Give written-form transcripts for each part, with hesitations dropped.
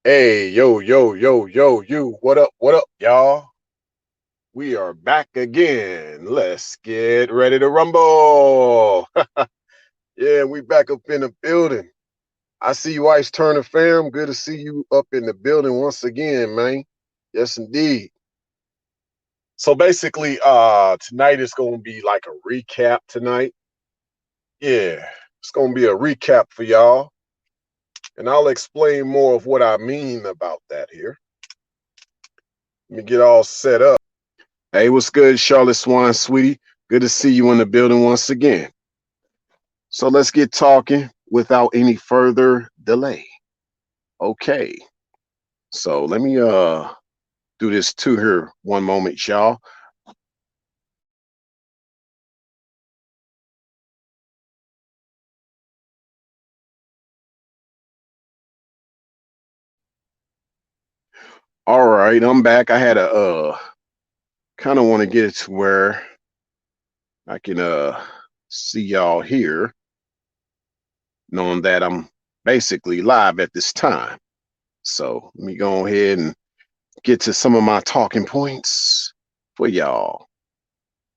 Hey, you. What up, y'all? We are back again. Let's get ready to rumble. Yeah, we back up in the building. I see you, Ice Turner fam. Good to see you up in the building once again, man. Yes, indeed. So basically, tonight is gonna be like a recap tonight. Yeah, it's gonna be a recap for y'all, and I'll explain more of what I mean about that here. Let me get all set up. Hey, what's good, Charlotte Swan, sweetie? Good to see you in the building once again. So let's get talking without any further delay. Okay. So let me do this too here one moment, y'all. All right, I'm back. I had a kind of want to get it to where I can see y'all here, knowing that I'm basically live at this time. So let me go ahead and get to some of my talking points for y'all.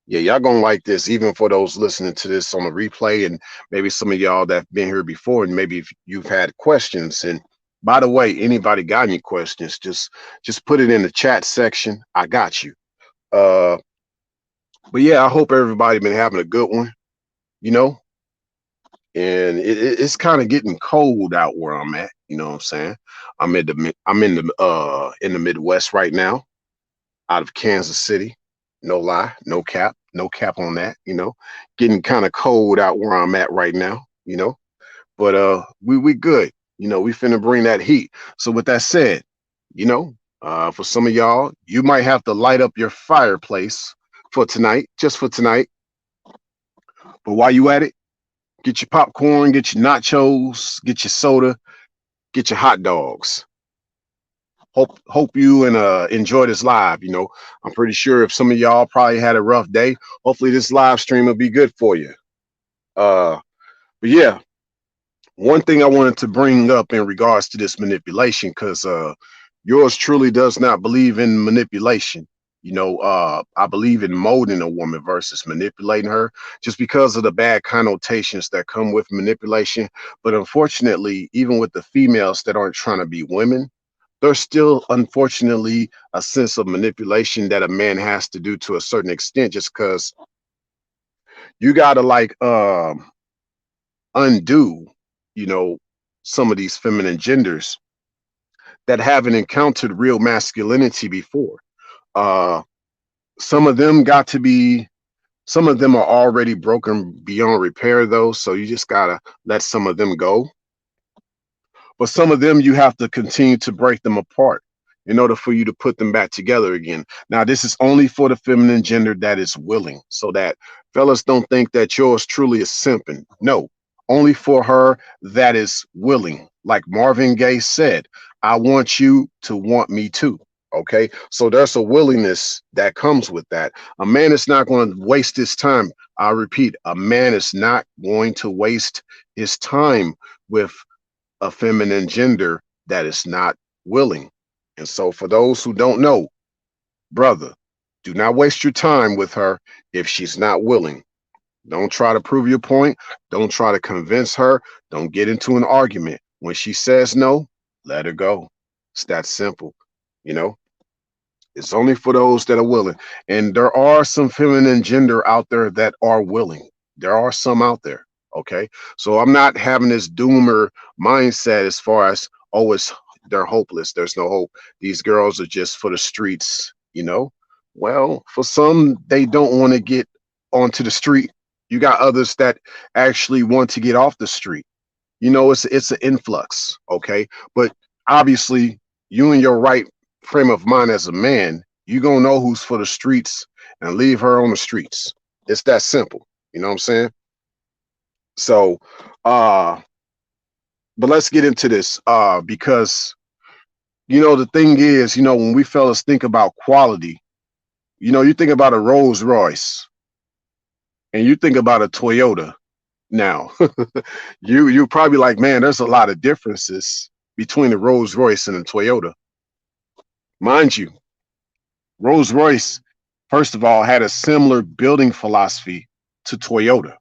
Yeah, y'all gonna like this, even for those listening to this on the replay, and maybe some of y'all that've been here before, and maybe if you've had questions. And by the way, anybody got any questions, just put it in the chat section. I got you. Uh, but yeah, I hope everybody been having a good one. You know, and it's kind of getting cold out where I'm at. You know what I'm saying? I'm in the Midwest right now, out of Kansas City. No lie, no cap on that. Getting kind of cold out where I'm at right now. But we good. We finna bring that heat. So with that said, for some of y'all, you might have to light up your fireplace for tonight, just for tonight. But while you at it, get your popcorn, get your nachos, get your soda, get your hot dogs. Hope you and enjoy this live. I'm pretty sure if some of y'all probably had a rough day, hopefully this live stream will be good for you. uh but yeah, one thing I wanted to bring up in regards to this manipulation, because yours truly does not believe in manipulation. I believe in molding a woman versus manipulating her, just because of the bad connotations that come with manipulation. But unfortunately, even with the females that aren't trying to be women, there's still unfortunately a sense of manipulation that a man has to do to a certain extent, just because you gotta like undo, you know, some of these feminine genders that haven't encountered real masculinity before. Uh, some of them got to be, some of them are already broken beyond repair, though. So you just gotta let some of them go. But some of them you have to continue to break them apart in order for you to put them back together again. Now, this is only for the feminine gender that is willing, so that fellas don't think that yours truly is simping. No, only for her that is willing. Like Marvin Gaye said, I want you to want me too. Okay, so there's a willingness that comes with that. A man is not going to waste his time. I repeat, a man is not going to waste his time with a feminine gender that is not willing. And so, for those who don't know, brother, do not waste your time with her if she's not willing. Don't try to prove your point. Don't try to convince her. Don't get into an argument. When she says no, let her go. It's that simple. You know, it's only for those that are willing. And there are some feminine gender out there that are willing. There are some out there. Okay. So I'm not having this doomer mindset as far as, oh, they're hopeless. There's no hope. These girls are just for the streets. Well, for some, they don't want to get onto the street. You got others that actually want to get off the street. It's an influx. Okay. But obviously, you in your right frame of mind as a man, you gonna know who's for the streets and leave her on the streets. It's that simple. You know what I'm saying? So, uh, but let's get into this. Because the thing is, when we fellas think about quality, you think about a Rolls Royce and you think about a Toyota. Now, you probably like, man, there's a lot of differences between the Rolls Royce and the Toyota. Mind you, Rolls Royce, first of all, had a similar building philosophy to Toyota.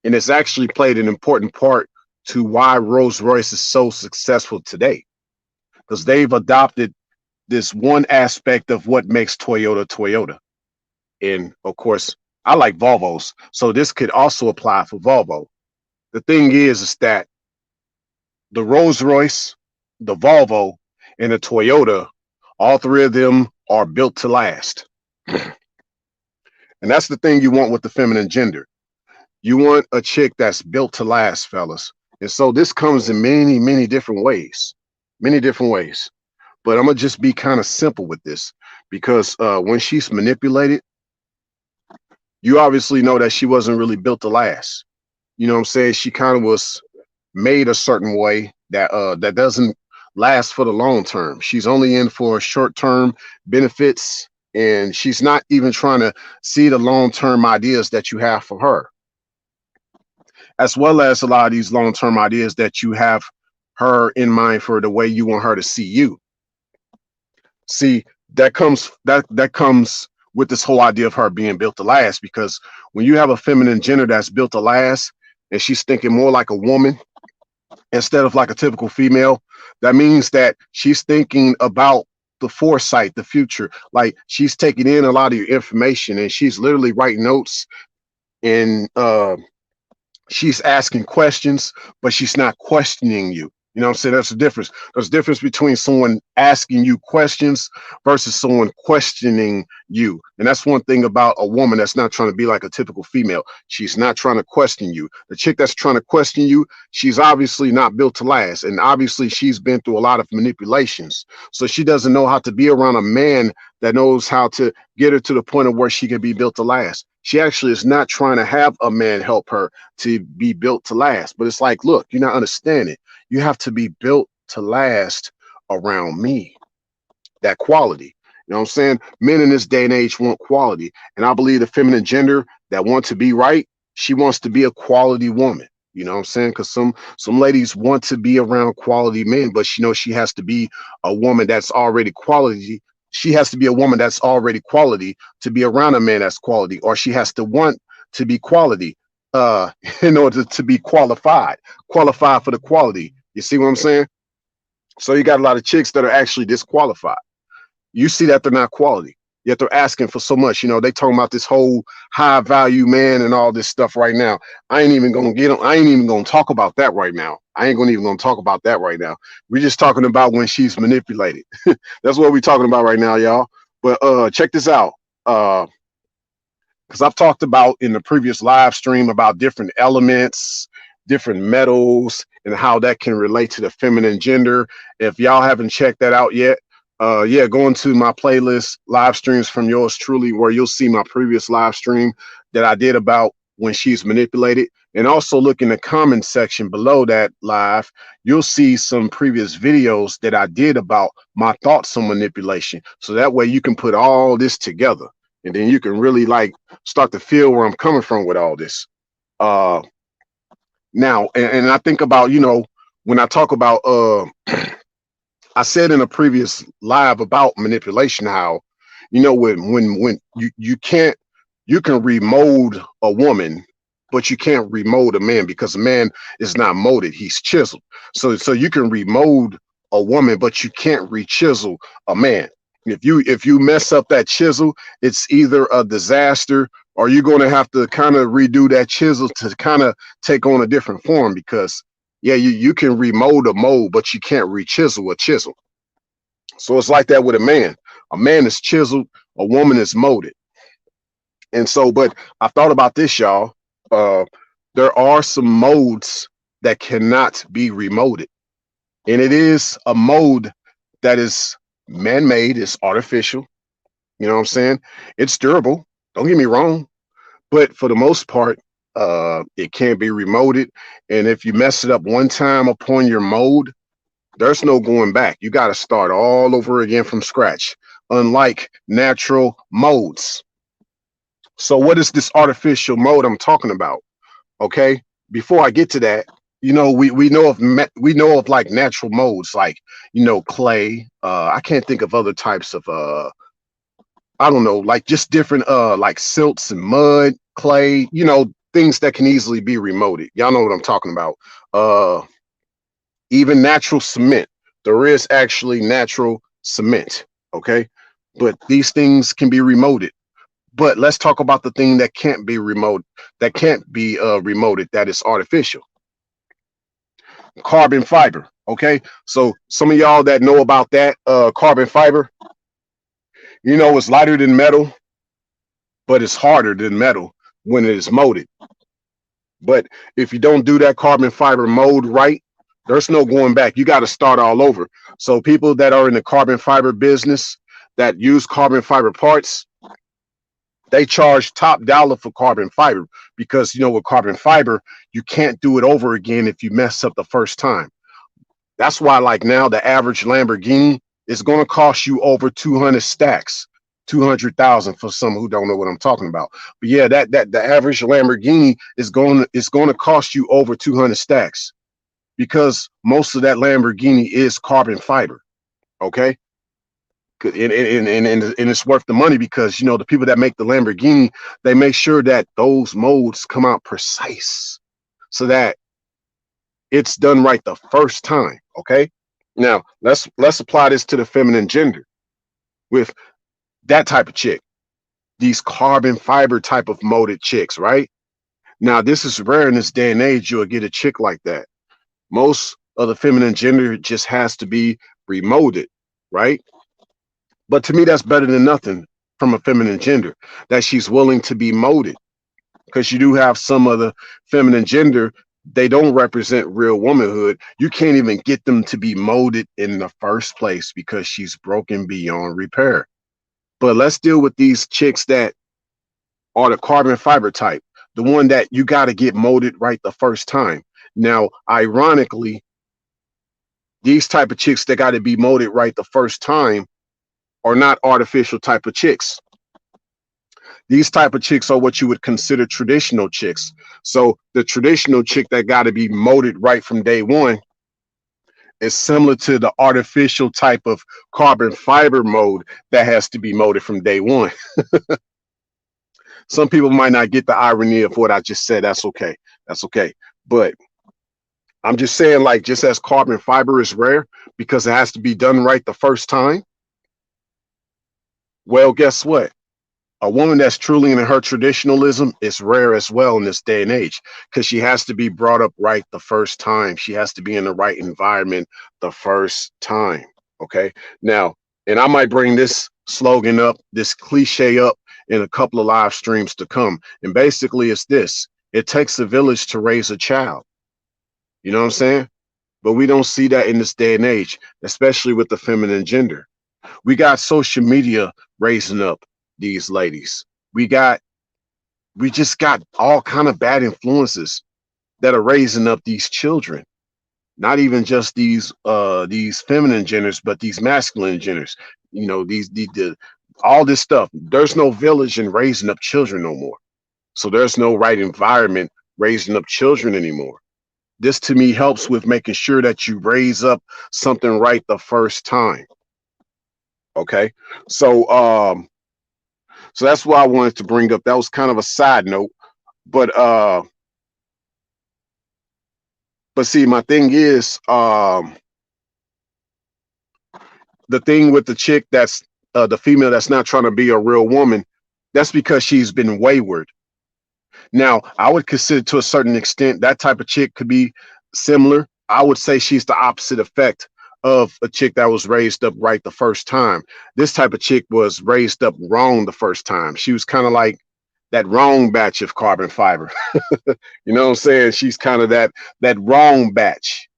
And it's actually played an important part to why Rolls Royce is so successful today, because they've adopted this one aspect of what makes Toyota Toyota. And of course, I like Volvos, so this could also apply for Volvo. The thing is that the Rolls Royce, the Volvo, and the Toyota, all three of them are built to last. And that's the thing you want with the feminine gender. You want a chick that's built to last, fellas. And so this comes in many, many different ways. Many different ways. But I'm going to just be kind of simple with this, because when she's manipulated, you obviously know that she wasn't really built to last. You know what I'm saying? She kind of was made a certain way that that doesn't last for the long term. She's only in for short term benefits, and she's not even trying to see the long term ideas that you have for her, as well as a lot of these long term ideas that you have her in mind for the way you want her to see you. See, that comes with this whole idea of her being built to last, because when you have a feminine gender that's built to last and she's thinking more like a woman instead of like a typical female, that means that she's thinking about the foresight, the future. Like, she's taking in a lot of your information and she's literally writing notes, and she's asking questions, but she's not questioning you. You know what I'm saying? That's the difference. There's a difference between someone asking you questions versus someone questioning you. And that's one thing about a woman that's not trying to be like a typical female. She's not trying to question you. The chick that's trying to question you, she's obviously not built to last. And obviously she's been through a lot of manipulations. So she doesn't know how to be around a man that knows how to get her to the point of where she can be built to last. She actually is not trying to have a man help her to be built to last. But it's like, look, you're not understanding. You have to be built to last around me. That quality. You know what I'm saying? Men in this day and age want quality. And I believe the feminine gender that wants to be right, she wants to be a quality woman. You know what I'm saying? Because some ladies want to be around quality men, but she knows she has to be a woman that's already quality. She has to be a woman that's already quality to be around a man that's quality, or she has to want to be quality in order to be qualified for the quality. You see what I'm saying? So you got a lot of chicks that are actually disqualified. You see that they're not quality, yet they're asking for so much. You know, they talking about this whole high value man and all this stuff right now. I ain't even gonna get them. I ain't even gonna talk about that right now. We're just talking about when she's manipulated. That's what we're talking about right now, y'all. But check this out. Because I've talked about in the previous live stream about different elements, different metals, and how that can relate to the feminine gender. If y'all haven't checked that out yet, yeah, go into my playlist, live streams from yours truly, where you'll see my previous live stream that I did about when she's manipulated. And also look in the comment section below that live. You'll see some previous videos that I did about my thoughts on manipulation. So that way you can put all this together, and then you can really like start to feel where I'm coming from with all this. Now, and I think about, you know, when I talk about, I said in a previous live about manipulation, how, you know, when you can remold a woman, but you can't remold a man, because a man is not molded, he's chiseled. So you can remold a woman, but you can't rechisel a man. If you mess up that chisel, it's either a disaster, or you're going to have to kind of redo that chisel to kind of take on a different form. Because yeah, you can remold a mold, but you can't rechisel a chisel. So it's like that with a man. A man is chiseled, a woman is molded. And so, but I thought about this, y'all. There are some molds that cannot be remolded, and it is a mold that is man-made, it's artificial. You know what I'm saying? It's durable, don't get me wrong, but for the most part, it can't be remolded. And if you mess it up one time upon your mold, there's no going back. You got to start all over again from scratch, unlike natural molds. So what is this artificial mold I'm talking about? Okay, before I get to that, we know of we know of like natural modes, like clay. I can't think of other types of I don't know, like just different like silts and mud, clay, things that can easily be remoted. Y'all know what I'm talking about. Even natural cement. There is actually natural cement, okay? But these things can be remoted. But let's talk about the thing that can't be remoted, that is artificial. Carbon fiber, okay? So some of y'all that know about that, carbon fiber, it's lighter than metal, but it's harder than metal when it is molded. But if you don't do that carbon fiber mold right, there's no going back. You got to start all over. So people that are in the carbon fiber business that use carbon fiber parts, they charge top dollar for carbon fiber because with carbon fiber, you can't do it over again if you mess up the first time. That's why like now the average Lamborghini is going to cost you over 200 stacks. 200,000 for some who don't know what I'm talking about. But yeah, that the average Lamborghini is going to cost you over 200 stacks because most of that Lamborghini is carbon fiber. Okay. And it's worth the money because the people that make the Lamborghini, they make sure that those molds come out precise so that it's done right the first time. Okay. Now let's apply this to the feminine gender with that type of chick, these carbon fiber type of molded chicks, right? Now, this is rare in this day and age. You'll get a chick like that. Most of the feminine gender just has to be remolded, right? But to me, that's better than nothing from a feminine gender, that she's willing to be molded. Because you do have some of the feminine gender, they don't represent real womanhood. You can't even get them to be molded in the first place because she's broken beyond repair. But let's deal with these chicks that are the carbon fiber type, the one that you got to get molded right the first time. Now, ironically, these type of chicks that got to be molded right the first time are not artificial type of chicks. These type of chicks are what you would consider traditional chicks. So the traditional chick that got to be molded right from day one is similar to the artificial type of carbon fiber mold that has to be molded from day one. Some people might not get the irony of what I just said. That's okay. That's okay. But I'm just saying, like, just as carbon fiber is rare because it has to be done right the first time. Well, guess what? A woman that's truly in her traditionalism is rare as well in this day and age because she has to be brought up right the first time. She has to be in the right environment the first time. Okay. Now, and I might bring this slogan up, this cliche up in a couple of live streams to come. And basically, it's this: it takes a village to raise a child. You know what I'm saying? But we don't see that in this day and age, especially with the feminine gender. We got social media raising up these ladies. We just got all kind of bad influences that are raising up these children. Not even just these feminine genders, but these masculine genders. All this stuff. There's no village in raising up children no more. So there's no right environment raising up children anymore. This to me helps with making sure that you raise up something right the first time. Okay. So that's why I wanted to bring up. That was kind of a side note. But see, my thing is, the thing with the chick that's the female that's not trying to be a real woman, that's because she's been wayward. Now, I would consider to a certain extent that type of chick could be similar. I would say she's the opposite effect of a chick that was raised up right the first time. This type of chick was raised up wrong the first time. She was kind of like that wrong batch of carbon fiber. You know what I'm saying? She's kind of that wrong batch.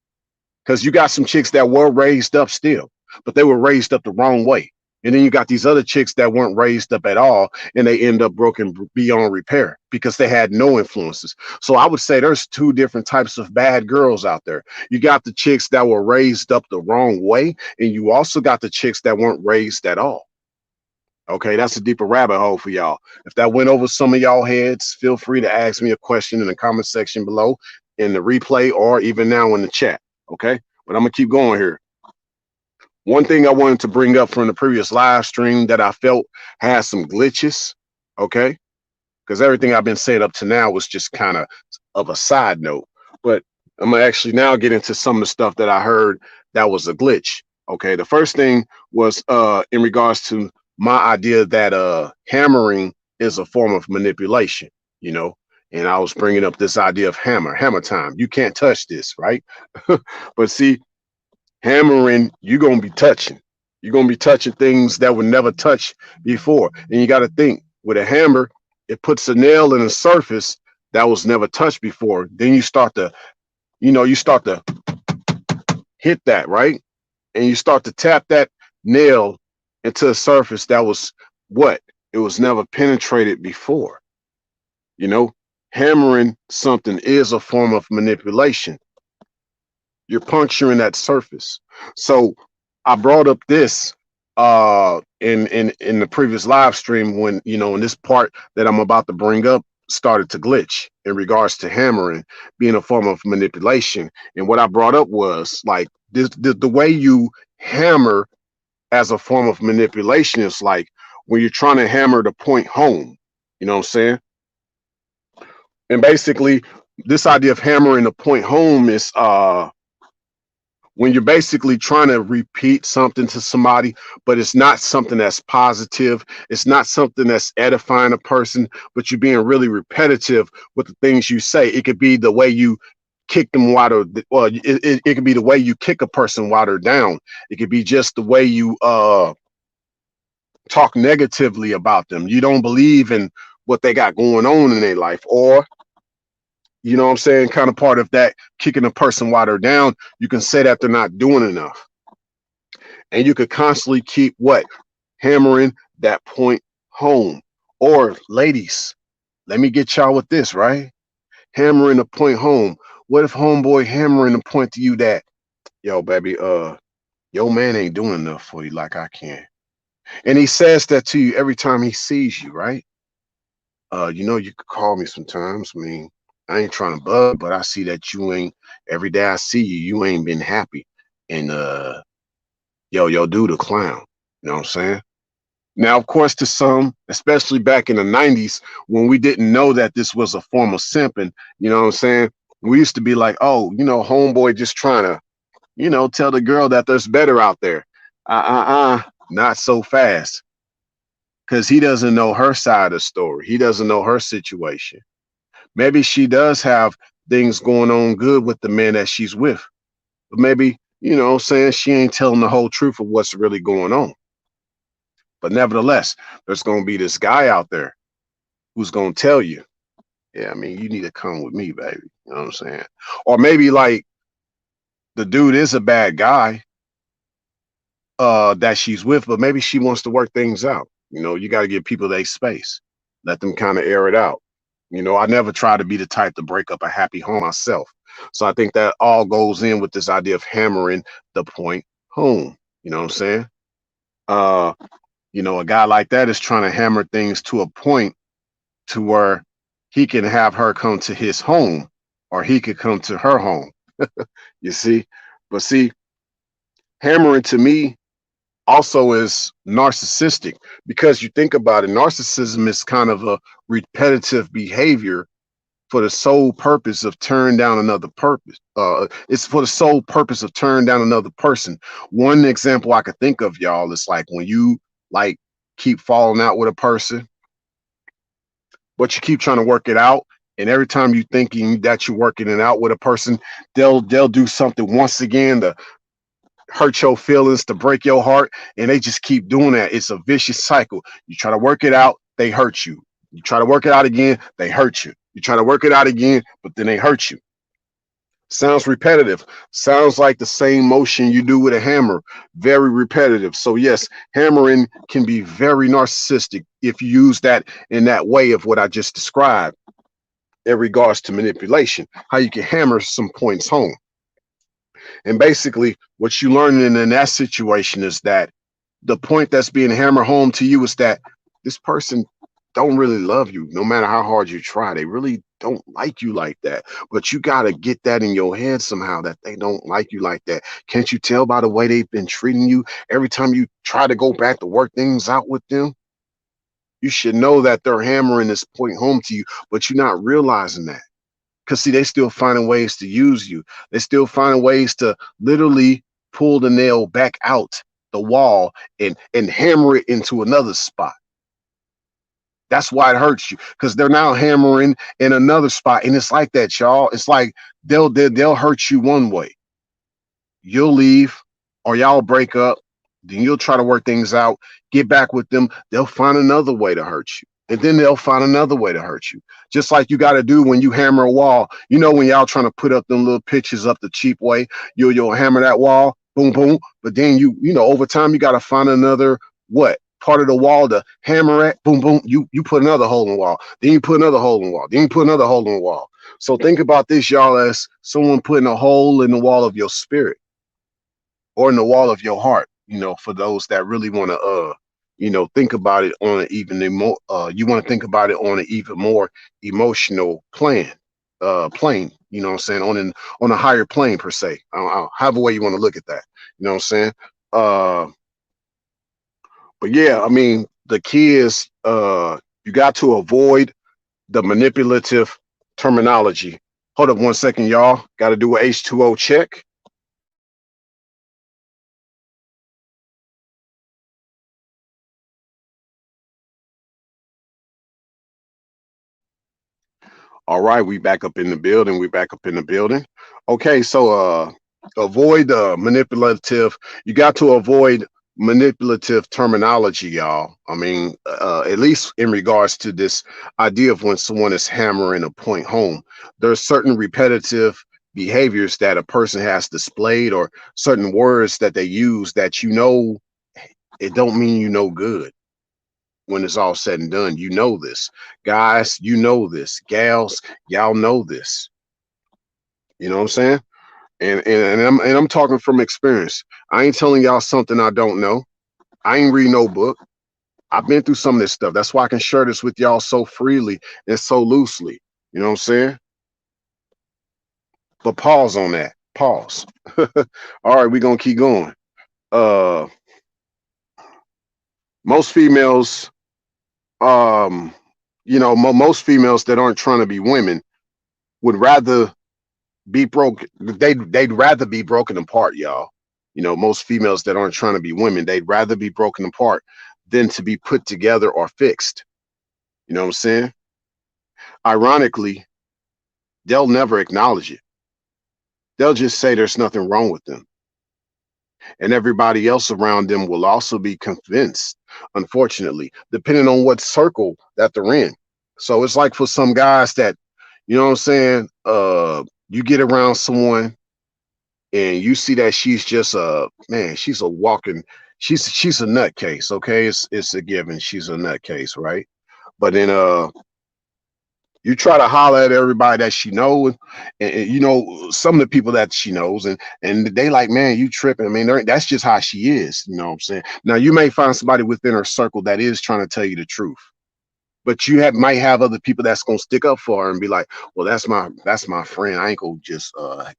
Because you got some chicks that were raised up still, but they were raised up the wrong way. And then you got these other chicks that weren't raised up at all, and they end up broken beyond repair because they had no influences. So I would say there's two different types of bad girls out there. You got the chicks that were raised up the wrong way, and you also got the chicks that weren't raised at all. Okay, that's a deeper rabbit hole for y'all. If that went over some of y'all heads, feel free to ask me a question in the comment section below. in the replay or even now in the chat. Okay, but I'm gonna keep going here. One thing I wanted to bring up from the previous live stream that I felt had some glitches. Okay, because everything I've been saying up to now was just kind of a side note. But I'm gonna actually now get into some of the stuff that I heard that was a glitch. Okay, the first thing was in regards to my idea that hammering is a form of manipulation, you know, and I was bringing up this idea of hammer time. You can't touch this, right? But see, hammering, you're gonna be touching. You're gonna be touching things that were never touched before. And you gotta think with a hammer, it puts a nail in a surface that was never touched before. Then you start to, you start to hit that, right? And you start to tap that nail into a surface that was what? It was never penetrated before. You know, hammering something is a form of manipulation. You're puncturing that surface. So I brought up this in the previous live stream when, in this part that I'm about to bring up started to glitch in regards to hammering being a form of manipulation. And what I brought up was like this, the way you hammer as a form of manipulation is like when you're trying to hammer the point home. You know what I'm saying? And basically this idea of hammering the point home is when you're basically trying to repeat something to somebody, but it's not something that's positive, it's not something that's edifying a person, but you're being really repetitive with the things you say. It could be the way you kick them while they're, well, it could be the way you kick a person while they're down. It could be just the way you talk negatively about them. You don't believe in what they got going on in their life, or you know what I'm saying? Kind of part of that kicking a person while they're down. You can say that they're not doing enough. And you could constantly keep what? Hammering that point home. Or ladies, let me get y'all with this, right? Hammering the point home. What if homeboy hammering the point to you that, yo, baby, your man ain't doing enough for you like I can. And he says that to you every time he sees you, right? You could call me sometimes. I mean, I ain't trying to bug, but I see that you ain't every day I see you, you ain't been happy. And yo dude a clown. You know what I'm saying? Now, of course, to some, especially back in the 90s, when we didn't know that this was a form of simping, you know what I'm saying? We used to be like, oh, homeboy just trying to, tell the girl that there's better out there. Not so fast. Because he doesn't know her side of the story. He doesn't know her situation. Maybe she does have things going on good with the man that she's with. But maybe, saying she ain't telling the whole truth of what's really going on. But nevertheless, there's going to be this guy out there who's going to tell you, yeah, I mean, you need to come with me, baby. You know what I'm saying? Or maybe like the dude is a bad guy that she's with, but maybe she wants to work things out. You got to give people their space. Let them kind of air it out. I never try to be the type to break up a happy home myself. So I think that all goes in with this idea of hammering the point home. You know what I'm saying? A guy like that is trying to hammer things to a point to where he can have her come to his home or he could come to her home. You see? But see, hammering to me also is narcissistic, because you think about it, narcissism is kind of a repetitive behavior for the sole purpose of turning down another purpose. It's for the sole purpose of turning down another person. One example I could think of, y'all, is like when you like keep falling out with a person, but you keep trying to work it out. And every time you're thinking that you're working it out with a person, they'll do something once again to hurt your feelings, to break your heart, and they just keep doing that. It's a vicious cycle. You try to work it out, they hurt you. You try to work it out again, they hurt you. You try to work it out again, but then they hurt you. Sounds repetitive. Sounds like the same motion you do with a hammer. Very repetitive. So yes, hammering can be very narcissistic if you use that in that way of what I just described in regards to manipulation, how you can hammer some points home. And basically what you learn in that situation is that the point that's being hammered home to you is that this person don't really love you no matter how hard you try. They really don't like you like that. But you got to get that in your head somehow, that they don't like you like that. Can't you tell by the way they've been treating you every time you try to go back to work things out with them? You should know that they're hammering this point home to you, but you're not realizing that. Because see, they still finding ways to use you. They still finding ways to literally pull the nail back out the wall and hammer it into another spot. That's why it hurts you, because they're now hammering in another spot, and it's like that, y'all. It's like they'll hurt you one way. You'll leave, or y'all break up. Then you'll try to work things out, get back with them. They'll find another way to hurt you. And then they'll find another way to hurt you. Just like you got to do when you hammer a wall. You know, when y'all trying to put up them little pictures up the cheap way, you'll hammer that wall, boom, boom. But then you know, over time, you got to find another what? Part of the wall to hammer at, boom, boom. You put another hole in the wall. Then you put another hole in the wall. Then you put another hole in the wall. So think about this, y'all, as someone putting a hole in the wall of your spirit, or in the wall of your heart, you know, for those that really want to you know, think about it on an even you want to think about it on an even more emotional plane, you know what I'm saying, on a higher plane per se. However way you want to look at that, you know what I'm saying. uh but yeah, I mean, the key is you got to avoid the manipulative terminology. Hold up 1 second, y'all. Got to do a H2O check. All right, we back up in the building. We back up in the building. Okay, so avoid manipulative. You got to avoid manipulative terminology, y'all. I mean, at least in regards to this idea of when someone is hammering a point home, there's certain repetitive behaviors that a person has displayed, or certain words that they use that, you know, it don't mean you no good when it's all said and done. You know this. Guys, you know this. Gals, y'all know this. You know what I'm saying? And I'm talking from experience. I ain't telling y'all something I don't know. I ain't read no book. I've been through some of this stuff. That's why I can share this with y'all so freely and so loosely. You know what I'm saying? But pause on that. Pause. All right, we're gonna keep going. Uh most females, um, you know, most females that aren't trying to be women would rather be broke. They'd rather be broken apart, y'all. You know, most females that aren't trying to be women, they'd rather be broken apart than to be put together or fixed. You know what I'm saying? Ironically, they'll never acknowledge it. They'll just say there's nothing wrong with them. And everybody else around them will also be convinced, unfortunately, depending on what circle that they're in. So it's like for some guys that, you know what I'm saying, you get around someone and you see that she's just a man, she's a walking, she's a nutcase. Okay, it's a given, she's a nutcase, right? But then you try to holler at everybody that she knows, and you know some of the people that she knows, and they like, man, you tripping. I mean, that's just how she is. You know what I'm saying? Now you may find somebody within her circle that is trying to tell you the truth, but you might have other people that's gonna stick up for her and be like, well, that's my friend. I ain't gonna just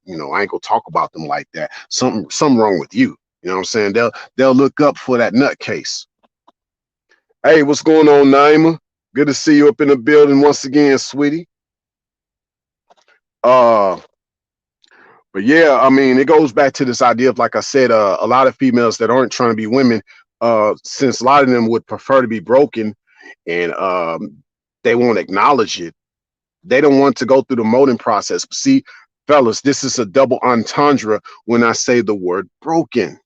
you know, I ain't gonna talk about them like that. Something wrong with you. You know what I'm saying? They'll look up for that nutcase. Hey, what's going on, Naima? Good to see you up in the building once again, sweetie. Uh, but yeah, I mean, it goes back to this idea of, like I said, a lot of females that aren't trying to be women, since a lot of them would prefer to be broken, and they won't acknowledge it. They don't want to go through the molding process. See, fellas, this is a double entendre when I say the word broken.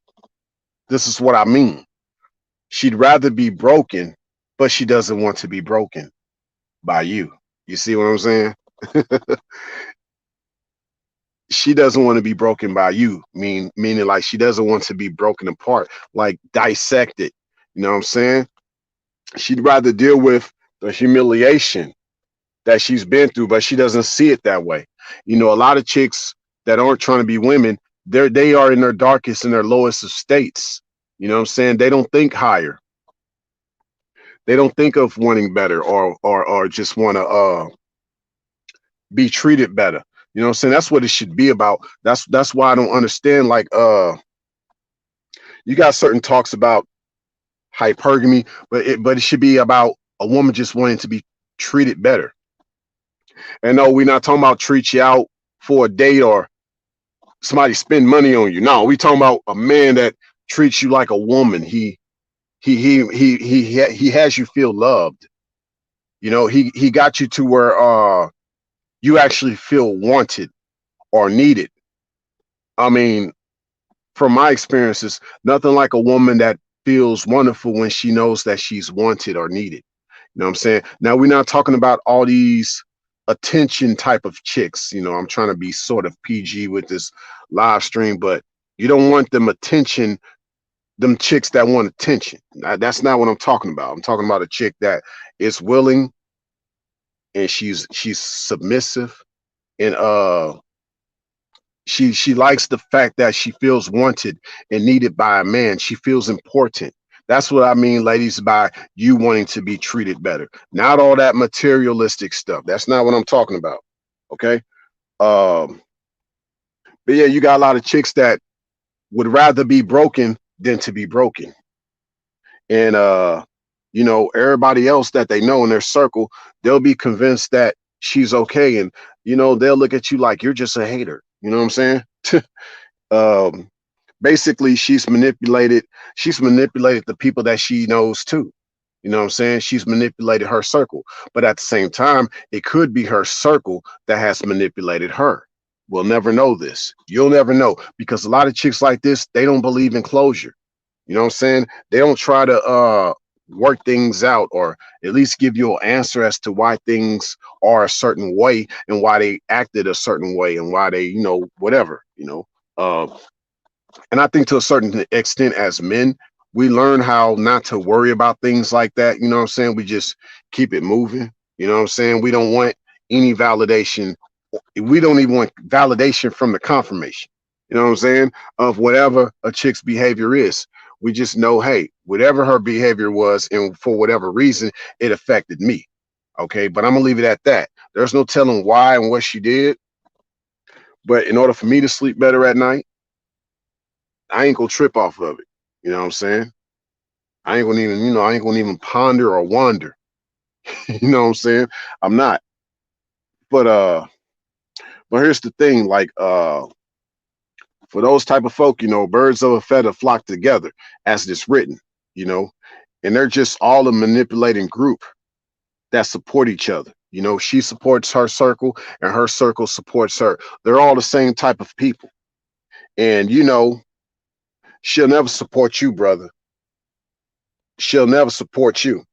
This is what I mean. She'd rather be broken, but she doesn't want to be broken by you. You see what I'm saying? She doesn't want to be broken by you, meaning like she doesn't want to be broken apart, like dissected. You know what I'm saying? She'd rather deal with the humiliation that she's been through, but she doesn't see it that way. You know, a lot of chicks that aren't trying to be women, they are in their darkest and their lowest of states. You know what I'm saying? They don't think higher. They don't think of wanting better, or just want to be treated better. You know what I'm saying? That's what it should be about. That's why I don't understand, like, you got certain talks about hypergamy, but it should be about a woman just wanting to be treated better. And no, we're not talking about treat you out for a date or somebody spend money on you. No, we talking about a man that treats you like a woman. He has you feel loved. You know, he got you to where you actually feel wanted or needed. I mean, from my experiences, nothing like a woman that feels wonderful when she knows that she's wanted or needed. You know what I'm saying? Now, we're not talking about all these attention type of chicks. You know, I'm trying to be sort of PG with this live stream, but you don't want them attention, them chicks that want attention. That's not what I'm talking about. I'm talking about a chick that is willing, and she's submissive, and she likes the fact that she feels wanted and needed by a man. She feels important. That's what I mean, ladies, by you wanting to be treated better. Not all that materialistic stuff. That's not what I'm talking about. Okay. But yeah, you got a lot of chicks that would rather be broken than to be broken. And you know, everybody else that they know in their circle, they'll be convinced that she's okay. And you know, they'll look at you like you're just a hater. You know what I'm saying? um, Basically, she's manipulated the people that she knows too. You know what I'm saying? She's manipulated her circle, but at the same time, it could be her circle that has manipulated her. We'll never know this. You'll never know, because a lot of chicks like this, they don't believe in closure. You know what I'm saying? They don't try to work things out, or at least give you an answer as to why things are a certain way and why they acted a certain way and why they, you know, whatever, you know. Uh, and I think to a certain extent, as men, we learn how not to worry about things like that. You know what I'm saying? We just keep it moving. You know what I'm saying? We don't want any validation. We don't even want validation from the confirmation. You know what I'm saying? Of whatever a chick's behavior is. We just know, hey, whatever her behavior was, and for whatever reason, it affected me. Okay. But I'm going to leave it at that. There's no telling why and what she did. But in order for me to sleep better at night, I ain't gonna trip off of it. You know what I'm saying? I ain't gonna even ponder or wonder. You know what I'm saying? I'm not. But but here's the thing, like for those type of folk, you know, birds of a feather flock together, as it's written, you know, and they're just all a manipulating group that support each other. You know, she supports her circle and her circle supports her. They're all the same type of people. And you know, she'll never support you, brother. She'll never support you.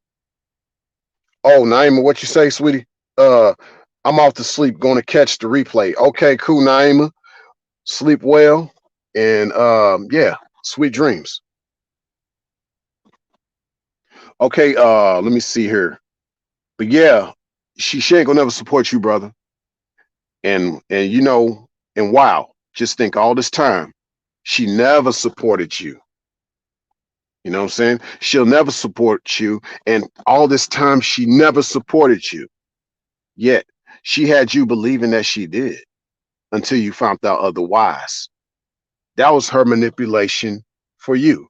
Oh, Naima, what you say, sweetie? Uh, I'm off to sleep, going to catch the replay. Okay, cool, Naima. Sleep well, and yeah, sweet dreams. Okay, let me see here. But yeah, she ain't gonna never support you, brother. And you know, and wow, just think all this time, she never supported you. You know what I'm saying? She'll never support you, and all this time she never supported you. Yet she had you believing that she did until you found out otherwise. That was her manipulation for you.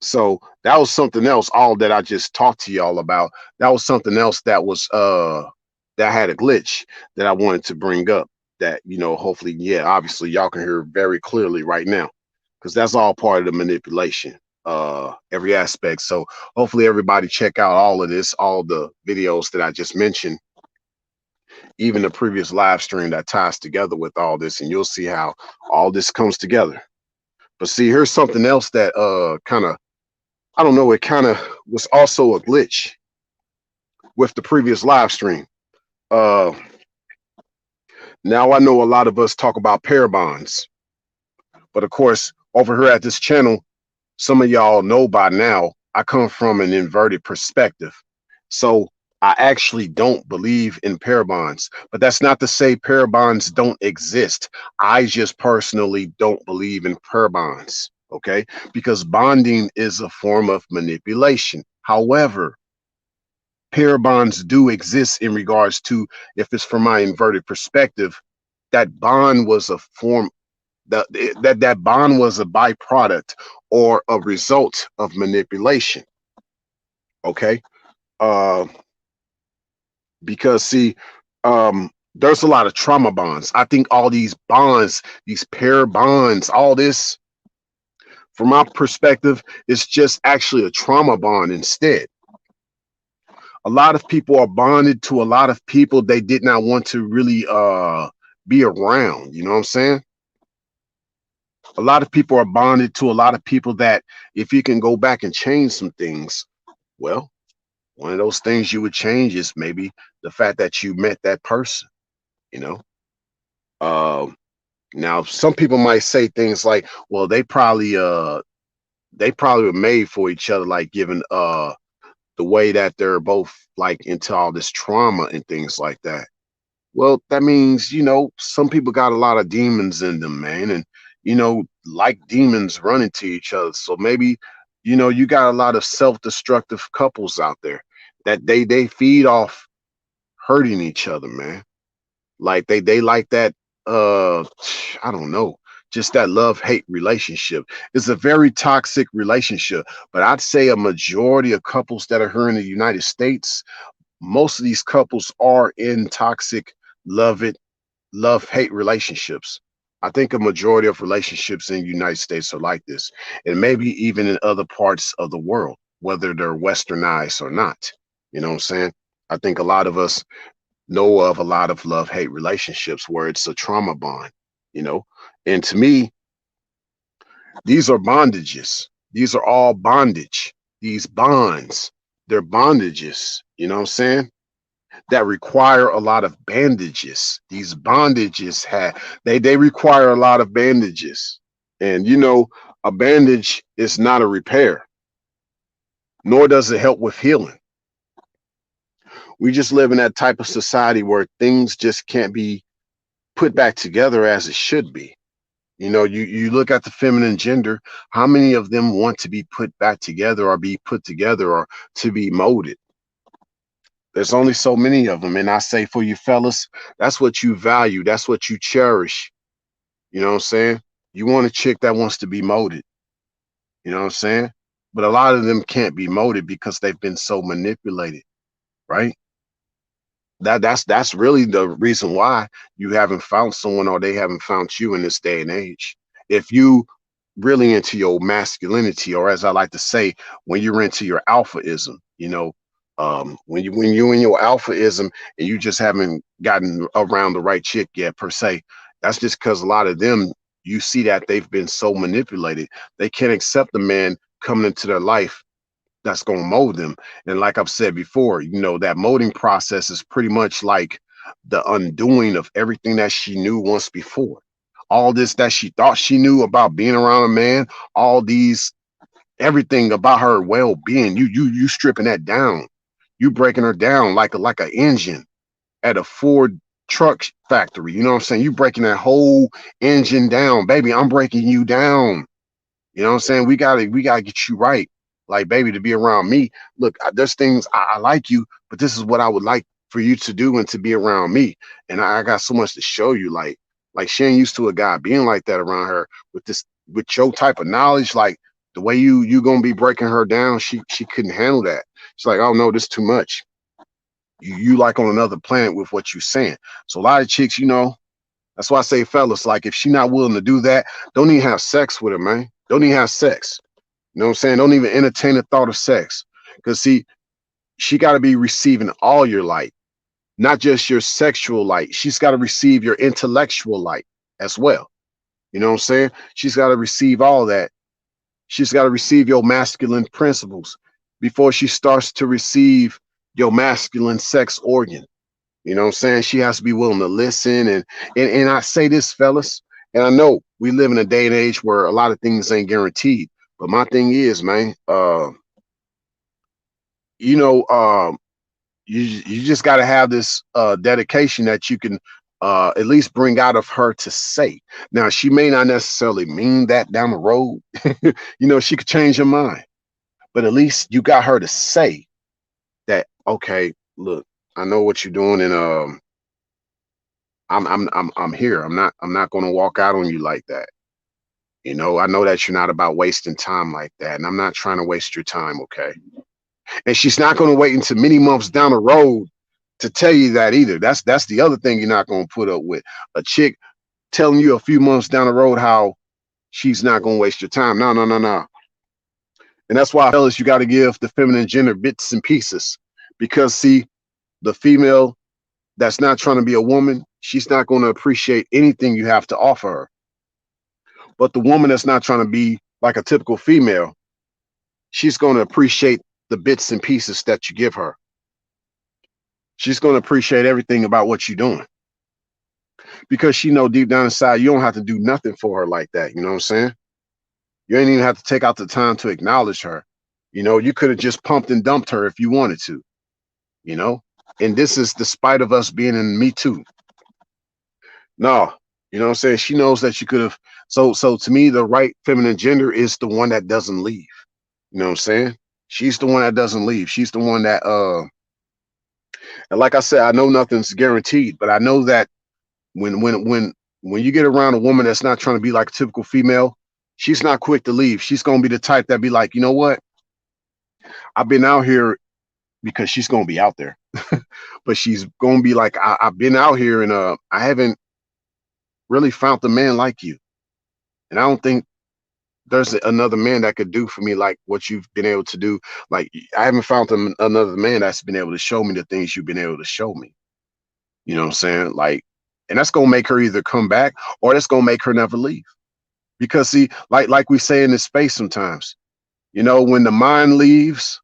So that was something else, all that I just talked to y'all about. That was something else that was that had a glitch that I wanted to bring up, that, you know, hopefully, yeah, obviously y'all can hear very clearly right now, because that's all part of the manipulation, every aspect. So hopefully everybody check out all of this, all the videos that I just mentioned, even the previous live stream that ties together with all this, and you'll see how all this comes together. But see, here's something else that kind of, I don't know, it kind of was also a glitch with the previous live stream. Uh, Now I know a lot of us talk about pair bonds, but of course, over here at this channel, some of y'all know by now, I come from an inverted perspective. So I actually don't believe in pair bonds, but that's not to say pair bonds don't exist. I just personally don't believe in pair bonds, okay? Because bonding is a form of manipulation. However, pair bonds do exist in regards to, if it's from my inverted perspective, that bond was a form, that bond was a byproduct or a result of manipulation. Okay. uh because see, there's a lot of trauma bonds. I think all these bonds, these pair bonds, all this, from my perspective, is just actually a trauma bond instead. A lot of people are bonded to a lot of people they did not want to really be around. You know what I'm saying? A lot of people are bonded to a lot of people that, if you can go back and change some things, well, one of those things you would change is maybe the fact that you met that person, you know. um Now some people might say things like, well, they probably were made for each other, like given the way that they're both like into all this trauma and things like that. Well, that means, some people got a lot of demons in them, man. And, like demons run into each other. So maybe, you got a lot of self-destructive couples out there that they feed off hurting each other, man. Like they like that, uh I don't know, just that love-hate relationship. It's a very toxic relationship. But I'd say a majority of couples that are here in the United States, most of these couples are in toxic love it love hate relationships. I think a majority of relationships in the United States are like this, and maybe even in other parts of the world, whether they're westernized or not. You know what I'm saying? I think a lot of us know of a lot of love hate relationships where it's a trauma bond, you know. And to me, these are bondages. These are all bondage. These bonds, they're bondages, you know what I'm saying? That require a lot of bandages. These bondages have, they require a lot of bandages. And a bandage is not a repair, nor does it help with healing. We just live in that type of society where things just can't be put back together as it should be. You look at the feminine gender, how many of them want to be put back together or be put together or to be molded? There's only so many of them. And I say, for you fellas, that's what you value. That's what you cherish. You know what I'm saying? You want a chick that wants to be molded. You know what I'm saying? But a lot of them can't be molded because they've been so manipulated, right? That's really the reason why you haven't found someone, or they haven't found you in this day and age. If you really into your masculinity, or as I like to say, when you're into your alphaism, when you in your alphaism and you just haven't gotten around the right chick yet per se, that's just because a lot of them, you see that they've been so manipulated, they can't accept the man coming into their life that's going to mold them. And like I've said before, that molding process is pretty much like the undoing of everything that she knew once before. All this that she thought she knew about being around a man, all these, everything about her well-being, you stripping that down. You breaking her down like a engine at a Ford truck factory. You know what I'm saying? You breaking that whole engine down, baby. I'm breaking you down. You know what I'm saying? We gotta get you right. Like, baby, to be around me. Look, there's things I like you, but this is what I would like for you to do and to be around me. And I got so much to show you. Like she ain't used to a guy being like that around her with your type of knowledge. Like the way you gonna be breaking her down, she couldn't handle that. She's like, oh no, this is too much. You like on another planet with what you saying. So a lot of chicks, that's why I say, fellas, like if she not willing to do that, don't even have sex with her, man. Don't even have sex. You know what I'm saying? Don't even entertain the thought of sex. Because see, she got to be receiving all your light, not just your sexual light. She's got to receive your intellectual light as well. You know what I'm saying? She's got to receive all that. She's got to receive your masculine principles before she starts to receive your masculine sex organ. You know what I'm saying? She has to be willing to listen. And I say this, fellas, and I know we live in a day and age where a lot of things ain't guaranteed. But my thing is, man, you know, you just got to have this dedication that you can at least bring out of her to say. Now, she may not necessarily mean that down the road. She could change her mind. but at least you got her to say that, okay, look, I know what you're doing, and I'm here. I'm not gonna walk out on you like that. You know, I know that you're not about wasting time like that, and I'm not trying to waste your time, okay? And she's not gonna wait until many months down the road to tell you that either. That's the other thing you're not gonna put up with. A chick telling you a few months down the road how she's not gonna waste your time. No, no, no, no. And that's why, fellas, you got to give the feminine gender bits and pieces. Because see, the female that's not trying to be a woman, she's not going to appreciate anything you have to offer her. But the woman that's not trying to be like a typical female, she's going to appreciate the bits and pieces that you give her. She's going to appreciate everything about what you're doing, because she know deep down inside you don't have to do nothing for her like that. You know what I'm saying? You ain't even have to take out the time to acknowledge her. You know, you could have just pumped and dumped her if you wanted to, you know? And this is despite of us being in Me Too. No, you know what I'm saying? She knows that you could have. So to me, the right feminine gender is the one that doesn't leave. You know what I'm saying? She's the one that doesn't leave. She's the one that and like I said, I know nothing's guaranteed, but I know that when you get around a woman that's not trying to be like a typical female, she's not quick to leave. She's gonna be the type that be like, you know what? I've been out here, because she's gonna be out there. But she's gonna be like, I've been out here, and I haven't really found a man like you. And I don't think there's another man that could do for me like what you've been able to do. Like, I haven't found another man that's been able to show me the things you've been able to show me. You know what I'm saying? Like, and that's gonna make her either come back, or that's gonna make her never leave. Because see, like we say in this space sometimes, you know, when the mind leaves,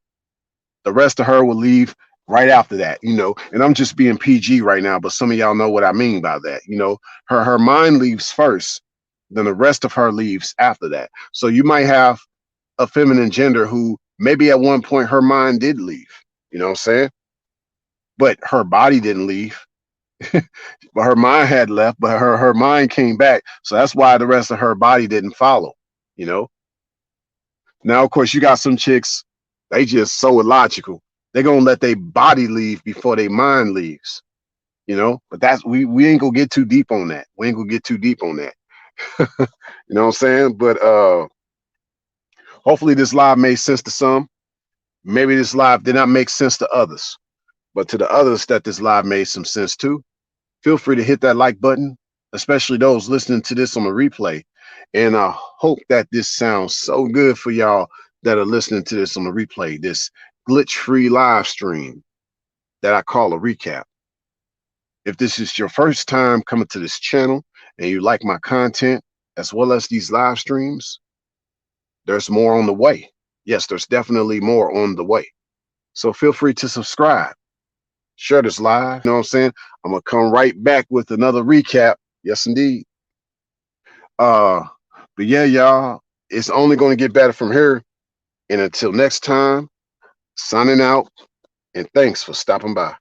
the rest of her will leave right after that, you know. And I'm just being PG right now, but some of y'all know what I mean by that. You know, her mind leaves first, then the rest of her leaves after that. So you might have a feminine gender who maybe at one point her mind did leave, you know what I'm saying? But her body didn't leave. But her mind had left, but her mind came back. So that's why the rest of her body didn't follow, you know. Now, of course, you got some chicks, they just so illogical. They're gonna let their body leave before their mind leaves, you know. But that's we ain't gonna get too deep on that. We ain't gonna get too deep on that. You know what I'm saying? But hopefully this live made sense to some. Maybe this live did not make sense to others, but to the others that this live made some sense to, feel free to hit that like button, especially those listening to this on the replay. And I hope that this sounds so good for y'all that are listening to this on the replay, this glitch-free live stream that I call a recap. If this is your first time coming to this channel and you like my content as well as these live streams, there's more on the way. Yes, there's definitely more on the way. So feel free to subscribe. Share this live. You know what I'm saying? I'm gonna come right back with another recap. Yes, indeed. But yeah, y'all, it's only gonna get better from here. And until next time, signing out, and thanks for stopping by.